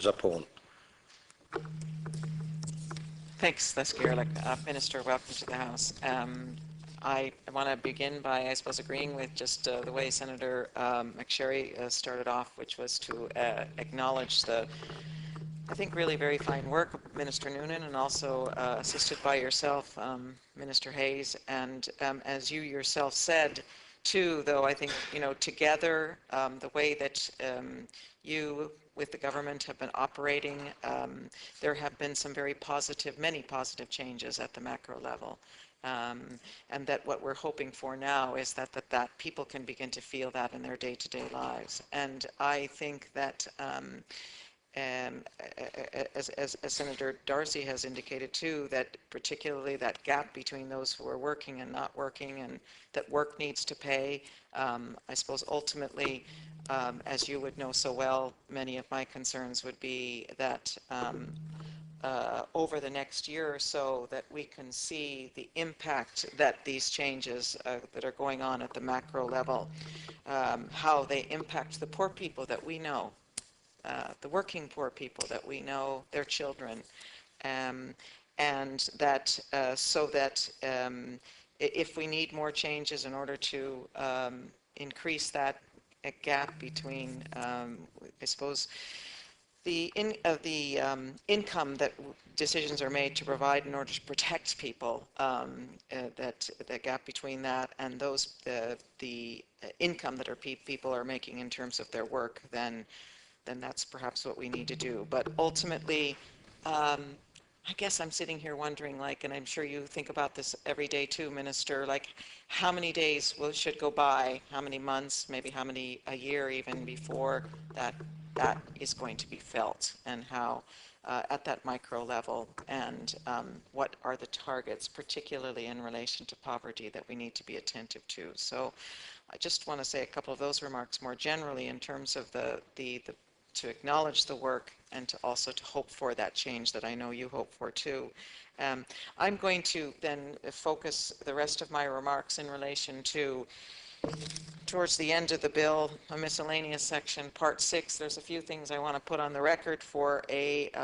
Zappone. Thanks, Les Gerlich. Minister, welcome to the House. I want to begin by, I suppose, agreeing with just the way Senator McSherry started off, which was to acknowledge the, I think, really very fine work of Minister Noonan, and also assisted by yourself, Minister Hayes. And as you yourself said, too, though, I think, together, the way that you with the government have been operating, there have been some very positive, many positive changes at the macro level. And that what we're hoping for now is that people can begin to feel that in their day-to-day lives. And I think that as Senator Darcy has indicated too, that particularly that gap between those who are working and not working, and that work needs to pay. I suppose ultimately, as you would know so well, many of my concerns would be that over the next year or so, that we can see the impact that these changes that are going on at the macro level, how they impact the poor people that we know, the working poor people that we know, their children, and that so that if we need more changes in order to increase that gap between, I suppose, the income that decisions are made to provide in order to protect people, that the gap between that and those the income that people are making in terms of their work, then that's perhaps what we need to do. But ultimately, I guess I'm sitting here wondering, like, and I'm sure you think about this every day too, Minister, like how many days should go by, how many months, maybe how many a year even before that is going to be felt, and how at that micro level, and what are the targets, particularly in relation to poverty, that we need to be attentive to. So I just want to say a couple of those remarks more generally in terms of to acknowledge the work and to also to hope for that change that I know you hope for too. I'm going to then focus the rest of my remarks in relation to, towards the end of the bill, a miscellaneous section, Part 6. There's a few things I want to put on the record for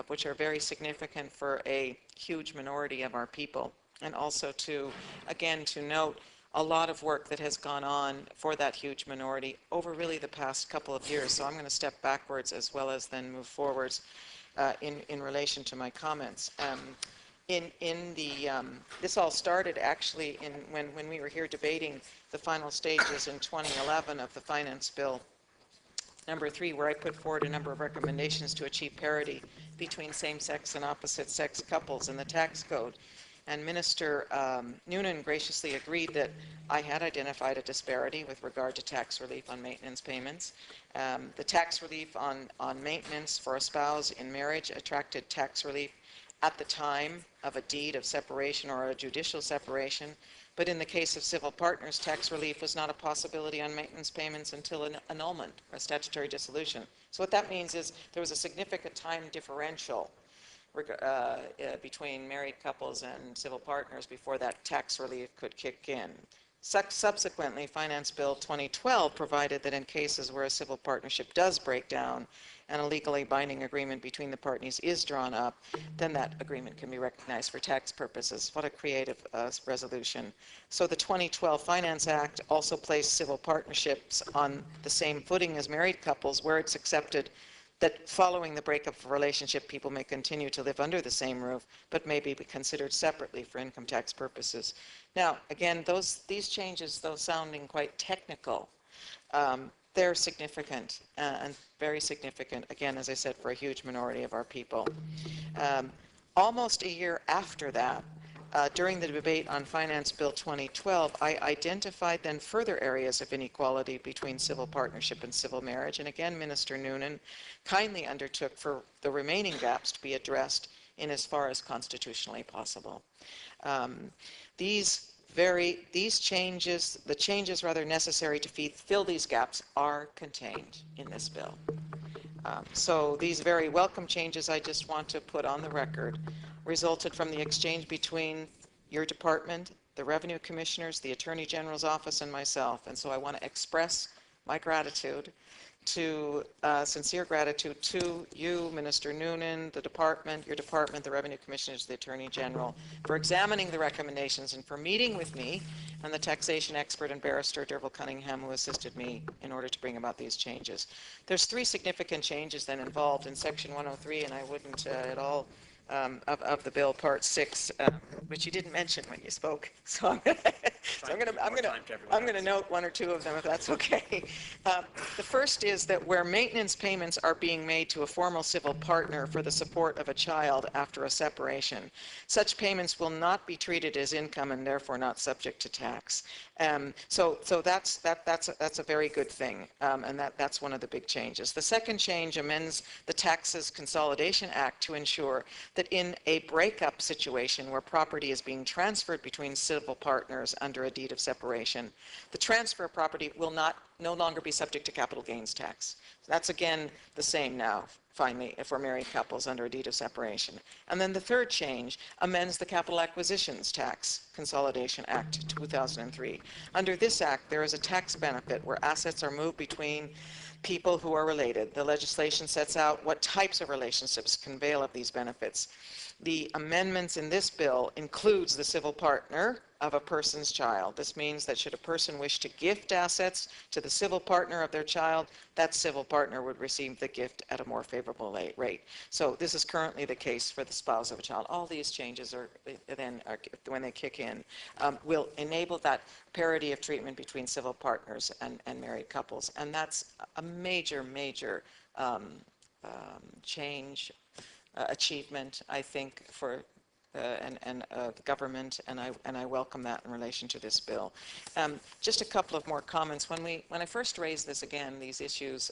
which are very significant for a huge minority of our people, and also to, again, to note a lot of work that has gone on for that huge minority over really the past couple of years. So I'm going to step backwards as well as then move forwards in relation to my comments. This all started actually when we were here debating the final stages in 2011 of the Finance Bill number 3, where I put forward a number of recommendations to achieve parity between same-sex and opposite-sex couples in the tax code. And Minister Noonan graciously agreed that I had identified a disparity with regard to tax relief on maintenance payments. The tax relief on maintenance for a spouse in marriage attracted tax relief at the time of a deed of separation or a judicial separation. But in the case of civil partners, tax relief was not a possibility on maintenance payments until an annulment or a statutory dissolution. So what that means is there was a significant time differential between married couples and civil partners before that tax relief could kick in. Subsequently, Finance Bill 2012 provided that in cases where a civil partnership does break down and a legally binding agreement between the parties is drawn up, then that agreement can be recognized for tax purposes. What a creative resolution. So the 2012 Finance Act also placed civil partnerships on the same footing as married couples, where it's accepted that following the breakup of a relationship, people may continue to live under the same roof, but may be considered separately for income tax purposes. Now, again, these changes, though sounding quite technical, they're significant and very significant, again, as I said, for a huge minority of our people. Almost a year after that, during the debate on Finance Bill 2012, I identified then further areas of inequality between civil partnership and civil marriage. And again, Minister Noonan kindly undertook for the remaining gaps to be addressed in as far as constitutionally possible. These changes, the changes rather necessary to fill these gaps, are contained in this bill. So these very welcome changes, I just want to put on the record, resulted from the exchange between your department, the Revenue Commissioners, the Attorney General's Office, and myself. And so I want to express my gratitude sincere gratitude to you, Minister Noonan, the department, your department, the Revenue Commissioners, the Attorney General, for examining the recommendations and for meeting with me and the taxation expert and barrister Derval Cunningham, who assisted me in order to bring about these changes. There's three significant changes then involved in Section 103, and I wouldn't at all of the bill, Part 6, which you didn't mention when you spoke. So I'm going to note one or two of them, if that's okay. The first is that where maintenance payments are being made to a formal civil partner for the support of a child after a separation, such payments will not be treated as income and therefore not subject to tax. So that's a very good thing, and that's one of the big changes. The second change amends the Taxes Consolidation Act to ensure that in a breakup situation where property is being transferred between civil partners under a deed of separation, the transfer of property will no longer be subject to capital gains tax. So that's again the same now, finally, if we're married couples under a deed of separation. And then the third change amends the Capital Acquisitions Tax Consolidation Act 2003. Under this act, there is a tax benefit where assets are moved between people who are related. The legislation sets out what types of relationships can avail of these benefits. The amendments in this bill includes the civil partner of a person's child. This means that should a person wish to gift assets to the civil partner of their child, that civil partner would receive the gift at a more favorable rate. So this is currently the case for the spouse of a child. All these changes when they kick in, will enable that parity of treatment between civil partners and married couples. And that's a major, major change, achievement, I think, for the government, and I welcome that in relation to this bill. Just a couple of more comments. When I first raised this again, these issues,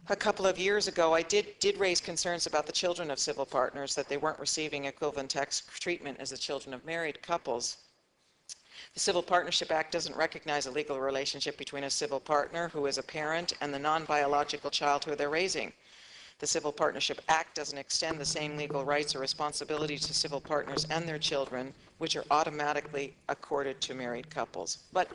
a couple of years ago, I did raise concerns about the children of civil partners, that they weren't receiving equivalent tax treatment as the children of married couples. The Civil Partnership Act doesn't recognize a legal relationship between a civil partner, who is a parent, and the non-biological child who they're raising. The Civil Partnership Act doesn't extend the same legal rights or responsibilities to civil partners and their children, which are automatically accorded to married couples. But,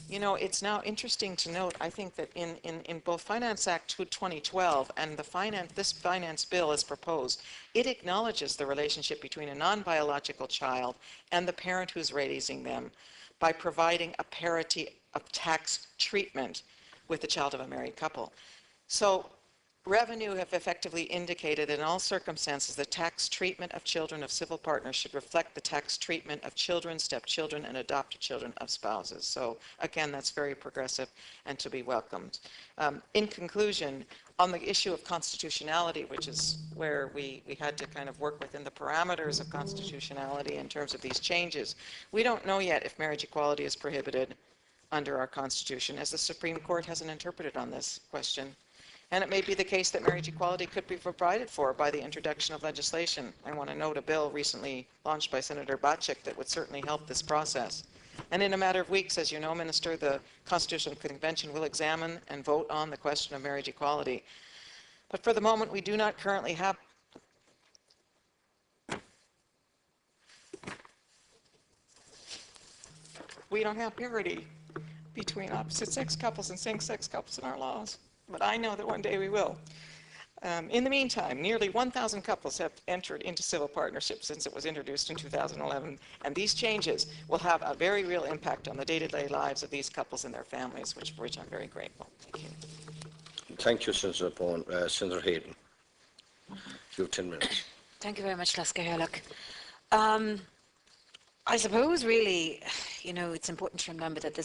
you know, it's now interesting to note, I think, that in both Finance Act 2012 and this finance bill as proposed, it acknowledges the relationship between a non-biological child and the parent who's raising them by providing a parity of tax treatment with the child of a married couple. So, Revenue have effectively indicated in all circumstances the tax treatment of children of civil partners should reflect the tax treatment of children, stepchildren, and adopted children of spouses. So again, that's very progressive and to be welcomed. In conclusion, on the issue of constitutionality, which is where we had to kind of work within the parameters of constitutionality in terms of these changes, we don't know yet if marriage equality is prohibited under our Constitution, as the Supreme Court hasn't interpreted on this question. And it may be the case that marriage equality could be provided for by the introduction of legislation. I want to note a bill recently launched by Senator Bacik that would certainly help this process. And in a matter of weeks, as you know, Minister, the Constitutional Convention will examine and vote on the question of marriage equality. But for the moment, we do not currently have parity between opposite-sex couples and same-sex couples in our laws. But I know that one day we will. In the meantime, nearly 1,000 couples have entered into civil partnerships since it was introduced in 2011, and these changes will have a very real impact on the day-to-day lives of these couples and their families, for which I'm very grateful. Thank you. Thank you, Senator Zappone. Senator Hayden, you have 10 minutes. Thank you very much, Laska Herlock. I suppose really, you know, it's important to remember that this